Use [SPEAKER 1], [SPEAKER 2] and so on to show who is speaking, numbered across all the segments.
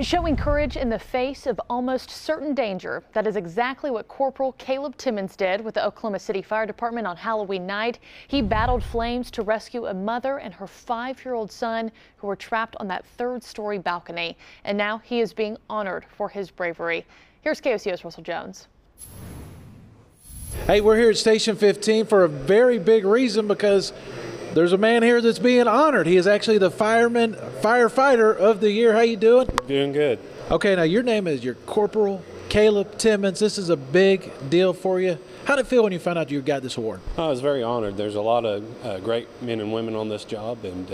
[SPEAKER 1] Showing courage in the face of almost certain danger. That is exactly what Corporal Caleb Timmons did with the Oklahoma City Fire Department on Halloween night. He battled flames to rescue a mother and her 5-year-old son who were trapped on that 3rd-story balcony. And now he is being honored for his bravery. Here's KOCO's Russell Jones.
[SPEAKER 2] Hey, we're here at Station 15 for a very big reason, because there's a man here that's being honored. He is actually the firefighter of the year. How you doing?
[SPEAKER 3] Doing good.
[SPEAKER 2] Okay, now your name is Corporal Caleb Timmons. This is a big deal for you. How did it feel when you found out you got this award?
[SPEAKER 3] I was very honored. There's a lot of great men and women on this job, and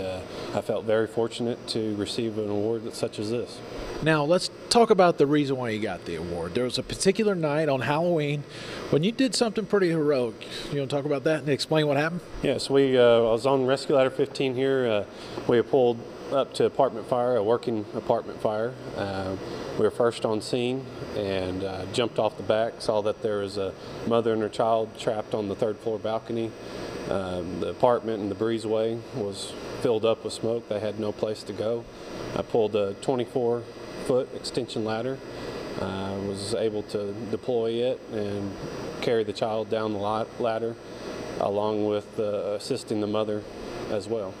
[SPEAKER 3] I felt very fortunate to receive an award such as this.
[SPEAKER 2] Now, let's talk about the reason why you got the award. There was a particular night on Halloween when you did something pretty heroic. You want to talk about that and explain what happened?
[SPEAKER 3] Yes, I was on Rescue Ladder 15 here. We pulled up to apartment fire, a working apartment fire. We were first on scene and jumped off the back, saw that there was a mother and her child trapped on the 3rd floor balcony. The apartment and the breezeway was filled up with smoke. They had no place to go. I pulled a 24-foot extension ladder, was able to deploy it and carry the child down the ladder, along with assisting the mother as well.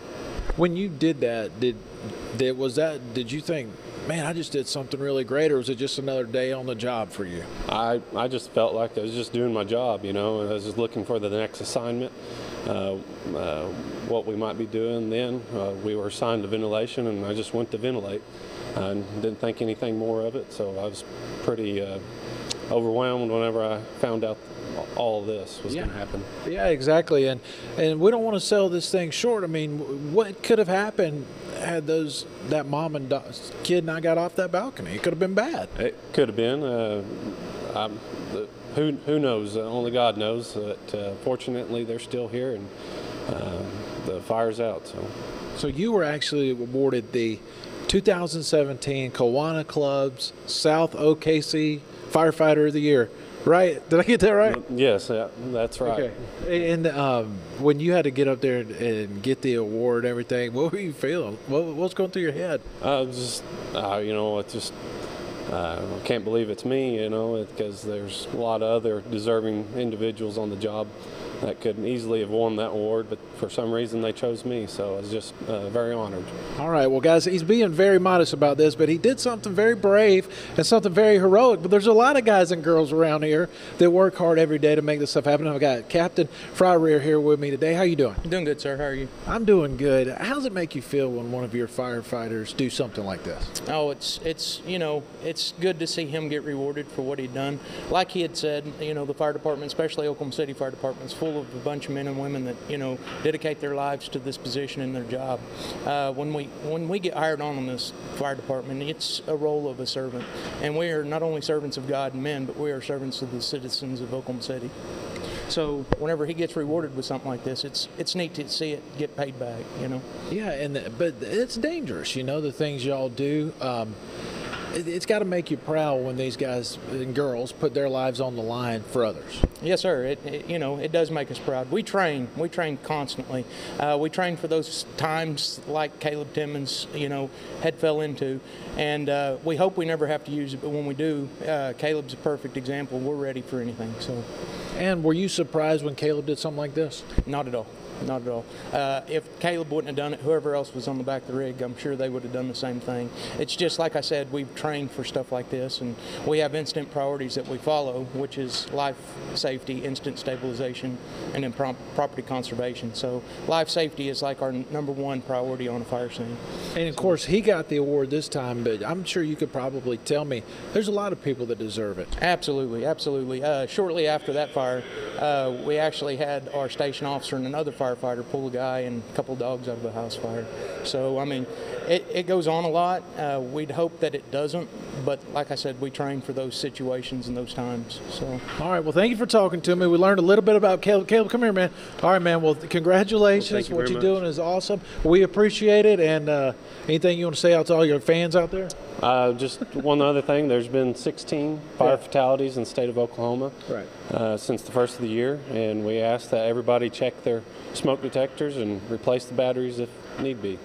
[SPEAKER 2] When you did that, did you think, man, I just did something really great, or was it just another day on the job for you?
[SPEAKER 3] I just felt like I was just doing my job, you know. I was just looking for the next assignment, what we might be doing then. We were assigned to ventilation, and I just went to ventilate. I didn't think anything more of it, so I was pretty overwhelmed whenever I found out all of this was going to happen.
[SPEAKER 2] Yeah, exactly. And we don't want to sell this thing short. I mean, what could have happened had that mom and kid not got off that balcony? It could have been bad. It
[SPEAKER 3] could have been. Who knows? Only God knows. But fortunately, they're still here, and the fire's out.
[SPEAKER 2] So you were actually awarded the 2017 Kiwanis Club's South OKC Firefighter of the Year. Right? Did I get that right?
[SPEAKER 3] Yes, that's right.
[SPEAKER 2] Okay. And when you had to get up there and get the award and everything, what were you feeling? What was going through your head?
[SPEAKER 3] Just, I can't believe it's me, you know, because there's a lot of other deserving individuals on the job that could easily have won that award, but for some reason they chose me, so I was just very honored.
[SPEAKER 2] All right, well, guys, he's being very modest about this, but he did something very brave and something very heroic. But there's a lot of guys and girls around here that work hard every day to make this stuff happen. I've got Captain Fryrear here with me today. How you doing?
[SPEAKER 4] Doing good, sir. How are you?
[SPEAKER 2] I'm doing good. How does it make you feel when one of your firefighters do something like this?
[SPEAKER 4] Oh, it's you know, it's good to see him get rewarded for what he'd done. Like he had said, you know, the fire department, especially Oklahoma City Fire Department, is full of a bunch of men and women that, you know, dedicate their lives to this position in their job. When we get hired on this fire department, it's a role of a servant, and we are not only servants of God and men, but we are servants of the citizens of Oklahoma City. So whenever he gets rewarded with something like this, it's neat to see it get paid back, you know.
[SPEAKER 2] Yeah, but it's dangerous, you know, the things y'all do. It's got to make you proud when these guys and girls put their lives on the line for others.
[SPEAKER 4] Yes, sir. It does make us proud. We train constantly. We train for those times like Caleb Timmons, you know, fell into, and we hope we never have to use it. But when we do, Caleb's a perfect example. We're ready for anything. So.
[SPEAKER 2] And were you surprised when Caleb did something like this?
[SPEAKER 4] Not at all. Not at all. If Caleb wouldn't have done it, whoever else was on the back of the rig, I'm sure they would have done the same thing. It's just like I said, we've trained for stuff like this, and we have instant priorities that we follow, which is life safety, instant stabilization, and then property conservation. So life safety is like our #1 priority on a fire scene.
[SPEAKER 2] And of course, he got the award this time, but I'm sure you could probably tell me there's a lot of people that deserve it.
[SPEAKER 4] Absolutely, absolutely. Shortly after that fire, we actually had our station officer and another firefighter pull a guy and a couple of dogs out of a house fire. So, I mean, it goes on a lot. We'd hope that it doesn't, but like I said, we train for those situations and those times. So.
[SPEAKER 2] All right, well, thank you for talking to me. We learned a little bit about Caleb. Caleb, come here, man. All right, man, well, congratulations.
[SPEAKER 3] Well,
[SPEAKER 2] what you're doing is awesome. We appreciate it, and anything you want to say out to all your fans out there?
[SPEAKER 3] Just one other thing, there's been 16 fire fatalities in the state of Oklahoma since the first of the year, and we ask that everybody check their smoke detectors and replace the batteries if need be.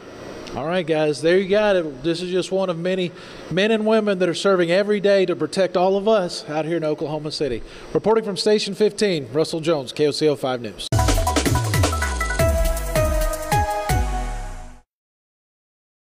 [SPEAKER 2] All right, guys, there you got it. This is just one of many men and women that are serving every day to protect all of us out here in Oklahoma City. Reporting from Station 15, Russell Jones, KOCO 5 News.